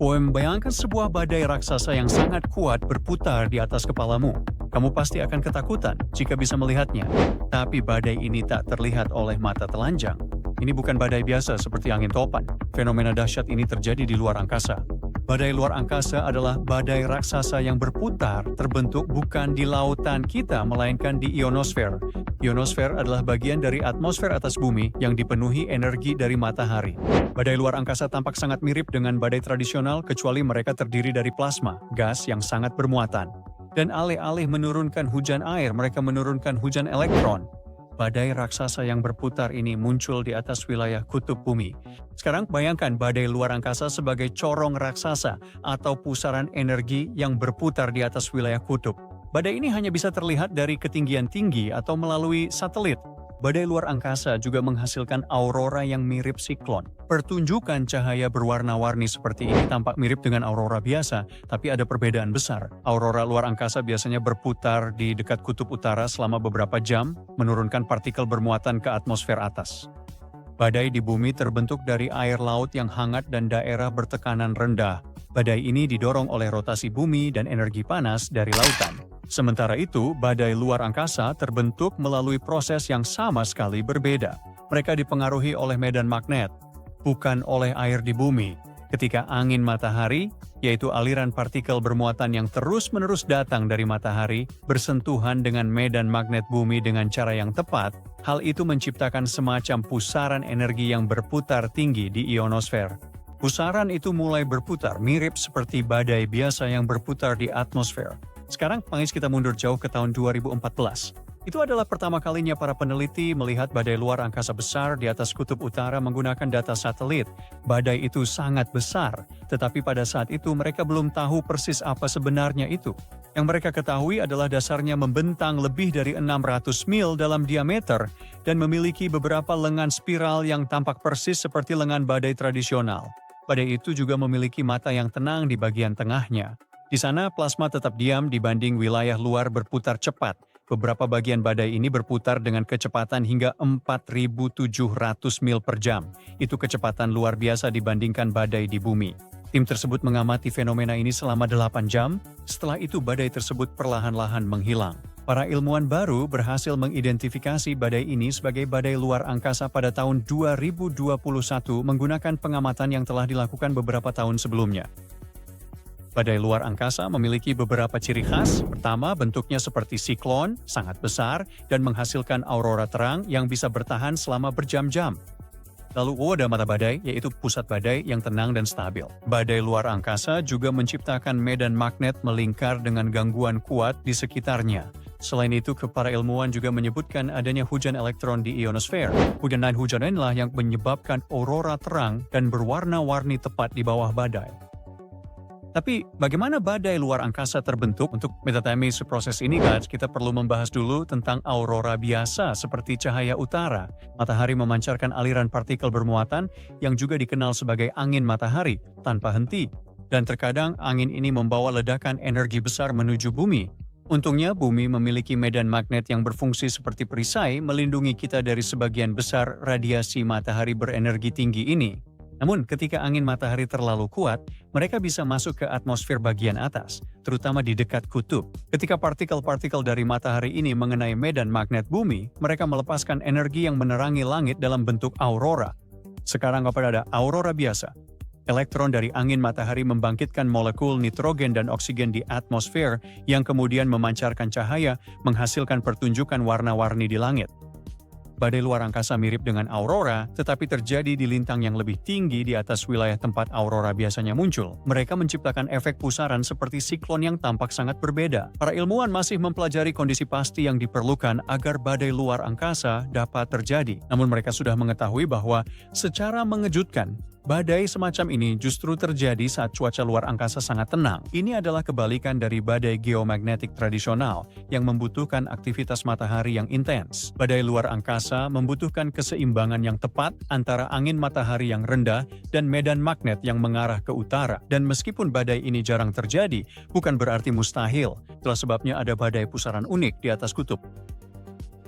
Bayangkan sebuah badai raksasa yang sangat kuat berputar di atas kepalamu. Kamu pasti akan ketakutan jika bisa melihatnya. Tapi badai ini tak terlihat oleh mata telanjang. Ini bukan badai biasa seperti angin topan. Fenomena dahsyat ini terjadi di luar angkasa. Badai luar angkasa adalah badai raksasa yang berputar, terbentuk bukan di lautan kita, melainkan di ionosfer. Ionosfer adalah bagian dari atmosfer atas bumi yang dipenuhi energi dari matahari. Badai luar angkasa tampak sangat mirip dengan badai tradisional kecuali mereka terdiri dari plasma, gas yang sangat bermuatan. Dan alih-alih menurunkan hujan air, mereka menurunkan hujan elektron. Badai raksasa yang berputar ini muncul di atas wilayah kutub bumi. Sekarang bayangkan badai luar angkasa sebagai corong raksasa atau pusaran energi yang berputar di atas wilayah kutub. Badai ini hanya bisa terlihat dari ketinggian tinggi atau melalui satelit. Badai luar angkasa juga menghasilkan aurora yang mirip siklon. Pertunjukan cahaya berwarna-warni seperti ini tampak mirip dengan aurora biasa, tapi ada perbedaan besar. Aurora luar angkasa biasanya berputar di dekat kutub utara selama beberapa jam, menurunkan partikel bermuatan ke atmosfer atas. Badai di bumi terbentuk dari air laut yang hangat dan daerah bertekanan rendah. Badai ini didorong oleh rotasi bumi dan energi panas dari lautan. Sementara itu, badai luar angkasa terbentuk melalui proses yang sama sekali berbeda. Mereka dipengaruhi oleh medan magnet, bukan oleh air di bumi. Ketika angin matahari, yaitu aliran partikel bermuatan yang terus-menerus datang dari matahari, bersentuhan dengan medan magnet bumi dengan cara yang tepat, hal itu menciptakan semacam pusaran energi yang berputar tinggi di ionosfer. Pusaran itu mulai berputar mirip seperti badai biasa yang berputar di atmosfer. Sekarang, mari kita mundur jauh ke tahun 2014. Itu adalah pertama kalinya para peneliti melihat badai luar angkasa besar di atas kutub utara menggunakan data satelit. Badai itu sangat besar, tetapi pada saat itu mereka belum tahu persis apa sebenarnya itu. Yang mereka ketahui adalah dasarnya membentang lebih dari 600 mil dalam diameter dan memiliki beberapa lengan spiral yang tampak persis seperti lengan badai tradisional. Badai itu juga memiliki mata yang tenang di bagian tengahnya. Di sana, plasma tetap diam dibanding wilayah luar berputar cepat. Beberapa bagian badai ini berputar dengan kecepatan hingga 4.700 mil per jam. Itu kecepatan luar biasa dibandingkan badai di bumi. Tim tersebut mengamati fenomena ini selama 8 jam, setelah itu badai tersebut perlahan-lahan menghilang. Para ilmuwan baru berhasil mengidentifikasi badai ini sebagai badai luar angkasa pada tahun 2021 menggunakan pengamatan yang telah dilakukan beberapa tahun sebelumnya. Badai luar angkasa memiliki beberapa ciri khas. Pertama, bentuknya seperti siklon, sangat besar, dan menghasilkan aurora terang yang bisa bertahan selama berjam-jam. Lalu ada mata badai, yaitu pusat badai yang tenang dan stabil. Badai luar angkasa juga menciptakan medan magnet melingkar dengan gangguan kuat di sekitarnya. Selain itu, para ilmuwan juga menyebutkan adanya hujan elektron di ionosfer. Hujan inilah yang menyebabkan aurora terang dan berwarna-warni tepat di bawah badai. Tapi bagaimana badai luar angkasa terbentuk? Untuk mengetahui proses ini, guys, kita perlu membahas dulu tentang aurora biasa seperti cahaya utara. Matahari memancarkan aliran partikel bermuatan yang juga dikenal sebagai angin matahari tanpa henti. Dan terkadang angin ini membawa ledakan energi besar menuju bumi. Untungnya bumi memiliki medan magnet yang berfungsi seperti perisai melindungi kita dari sebagian besar radiasi matahari berenergi tinggi ini. Namun, ketika angin matahari terlalu kuat, mereka bisa masuk ke atmosfer bagian atas, terutama di dekat kutub. Ketika partikel-partikel dari matahari ini mengenai medan magnet bumi, mereka melepaskan energi yang menerangi langit dalam bentuk aurora. Sekarang ada aurora biasa. Elektron dari angin matahari membangkitkan molekul nitrogen dan oksigen di atmosfer yang kemudian memancarkan cahaya, menghasilkan pertunjukan warna-warni di langit. Badai luar angkasa mirip dengan aurora, tetapi terjadi di lintang yang lebih tinggi di atas wilayah tempat aurora biasanya muncul. Mereka menciptakan efek pusaran seperti siklon yang tampak sangat berbeda. Para ilmuwan masih mempelajari kondisi pasti yang diperlukan agar badai luar angkasa dapat terjadi. Namun mereka sudah mengetahui bahwa secara mengejutkan, badai semacam ini justru terjadi saat cuaca luar angkasa sangat tenang. Ini adalah kebalikan dari badai geomagnetik tradisional yang membutuhkan aktivitas matahari yang intens. Badai luar angkasa membutuhkan keseimbangan yang tepat antara angin matahari yang rendah dan medan magnet yang mengarah ke utara. Dan meskipun badai ini jarang terjadi, bukan berarti mustahil. Itulah sebabnya ada badai pusaran unik di atas kutub.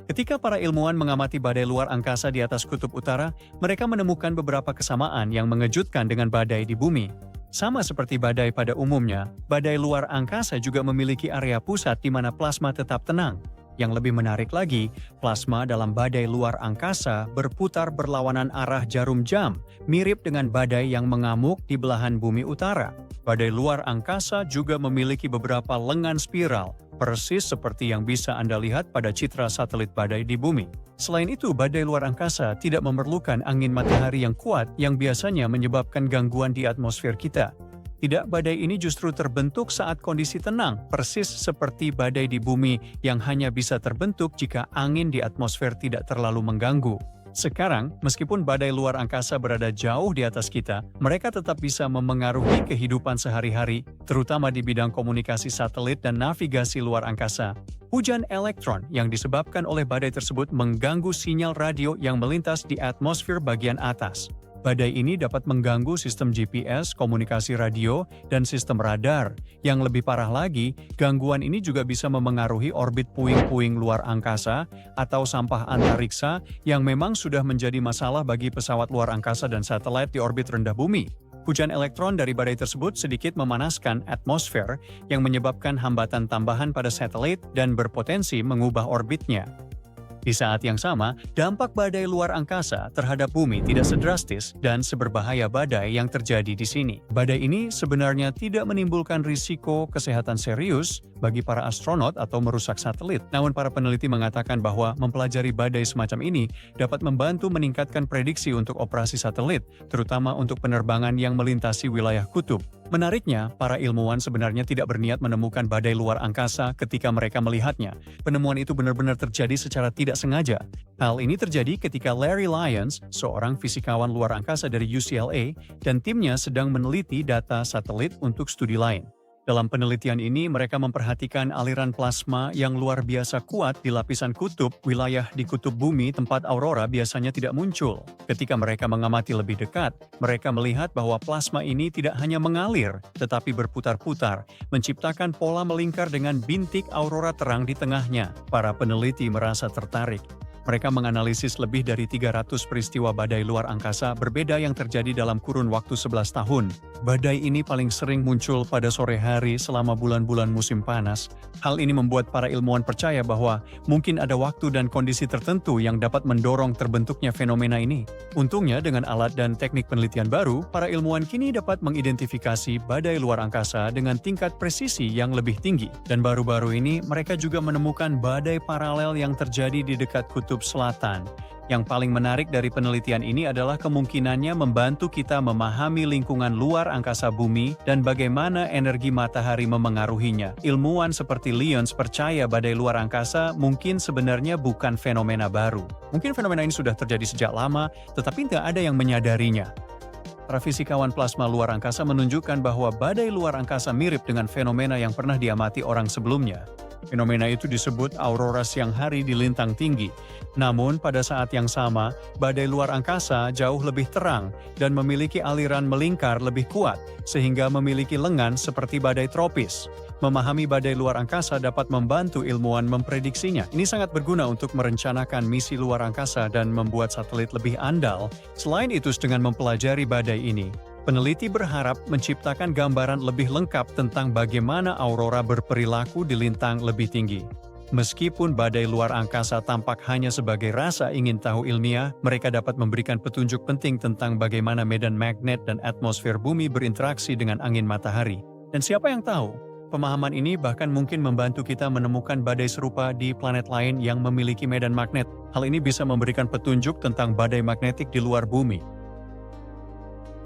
Ketika para ilmuwan mengamati badai luar angkasa di atas kutub utara, mereka menemukan beberapa kesamaan yang mengejutkan dengan badai di bumi. Sama seperti badai pada umumnya, badai luar angkasa juga memiliki area pusat di mana plasma tetap tenang. Yang lebih menarik lagi, plasma dalam badai luar angkasa berputar berlawanan arah jarum jam, mirip dengan badai yang mengamuk di belahan bumi utara. Badai luar angkasa juga memiliki beberapa lengan spiral, persis seperti yang bisa Anda lihat pada citra satelit badai di bumi. Selain itu, badai luar angkasa tidak memerlukan angin matahari yang kuat yang biasanya menyebabkan gangguan di atmosfer kita. Tidak, badai ini justru terbentuk saat kondisi tenang, persis seperti badai di bumi yang hanya bisa terbentuk jika angin di atmosfer tidak terlalu mengganggu. Sekarang, meskipun badai luar angkasa berada jauh di atas kita, mereka tetap bisa memengaruhi kehidupan sehari-hari, terutama di bidang komunikasi satelit dan navigasi luar angkasa. Hujan elektron yang disebabkan oleh badai tersebut mengganggu sinyal radio yang melintas di atmosfer bagian atas. Badai ini dapat mengganggu sistem GPS, komunikasi radio, dan sistem radar. Yang lebih parah lagi, gangguan ini juga bisa memengaruhi orbit puing-puing luar angkasa atau sampah antariksa yang memang sudah menjadi masalah bagi pesawat luar angkasa dan satelit di orbit rendah bumi. Hujan elektron dari badai tersebut sedikit memanaskan atmosfer yang menyebabkan hambatan tambahan pada satelit dan berpotensi mengubah orbitnya. Di saat yang sama, dampak badai luar angkasa terhadap bumi tidak sedrastis dan seberbahaya badai yang terjadi di sini. Badai ini sebenarnya tidak menimbulkan risiko kesehatan serius bagi para astronot atau merusak satelit. Namun para peneliti mengatakan bahwa mempelajari badai semacam ini dapat membantu meningkatkan prediksi untuk operasi satelit, terutama untuk penerbangan yang melintasi wilayah kutub. Menariknya, para ilmuwan sebenarnya tidak berniat menemukan badai luar angkasa ketika mereka melihatnya. Penemuan itu benar-benar terjadi secara tidak sengaja. Hal ini terjadi ketika Larry Lyons, seorang fisikawan luar angkasa dari UCLA, dan timnya sedang meneliti data satelit untuk studi lain. Dalam penelitian ini, mereka memperhatikan aliran plasma yang luar biasa kuat di lapisan kutub, wilayah di kutub bumi tempat aurora biasanya tidak muncul. Ketika mereka mengamati lebih dekat, mereka melihat bahwa plasma ini tidak hanya mengalir, tetapi berputar-putar, menciptakan pola melingkar dengan bintik aurora terang di tengahnya. Para peneliti merasa tertarik. Mereka menganalisis lebih dari 300 peristiwa badai luar angkasa berbeda yang terjadi dalam kurun waktu 11 tahun. Badai ini paling sering muncul pada sore hari selama bulan-bulan musim panas. Hal ini membuat para ilmuwan percaya bahwa mungkin ada waktu dan kondisi tertentu yang dapat mendorong terbentuknya fenomena ini. Untungnya dengan alat dan teknik penelitian baru, para ilmuwan kini dapat mengidentifikasi badai luar angkasa dengan tingkat presisi yang lebih tinggi. Dan baru-baru ini mereka juga menemukan badai paralel yang terjadi di dekat kutub selatan. Yang paling menarik dari penelitian ini adalah kemungkinannya membantu kita memahami lingkungan luar angkasa bumi dan bagaimana energi matahari memengaruhinya. Ilmuwan seperti Lyons percaya badai luar angkasa mungkin sebenarnya bukan fenomena baru. Mungkin fenomena ini sudah terjadi sejak lama, tetapi tidak ada yang menyadarinya. Para fisikawan plasma luar angkasa menunjukkan bahwa badai luar angkasa mirip dengan fenomena yang pernah diamati orang sebelumnya. Fenomena itu disebut aurora siang hari di lintang tinggi. Namun pada saat yang sama, badai luar angkasa jauh lebih terang dan memiliki aliran melingkar lebih kuat, sehingga memiliki lengan seperti badai tropis. Memahami badai luar angkasa dapat membantu ilmuwan memprediksinya. Ini sangat berguna untuk merencanakan misi luar angkasa dan membuat satelit lebih andal. Selain itu, dengan mempelajari badai ini, peneliti berharap menciptakan gambaran lebih lengkap tentang bagaimana aurora berperilaku di lintang lebih tinggi. Meskipun badai luar angkasa tampak hanya sebagai rasa ingin tahu ilmiah, mereka dapat memberikan petunjuk penting tentang bagaimana medan magnet dan atmosfer bumi berinteraksi dengan angin matahari. Dan siapa yang tahu, pemahaman ini bahkan mungkin membantu kita menemukan badai serupa di planet lain yang memiliki medan magnet. Hal ini bisa memberikan petunjuk tentang badai magnetik di luar bumi.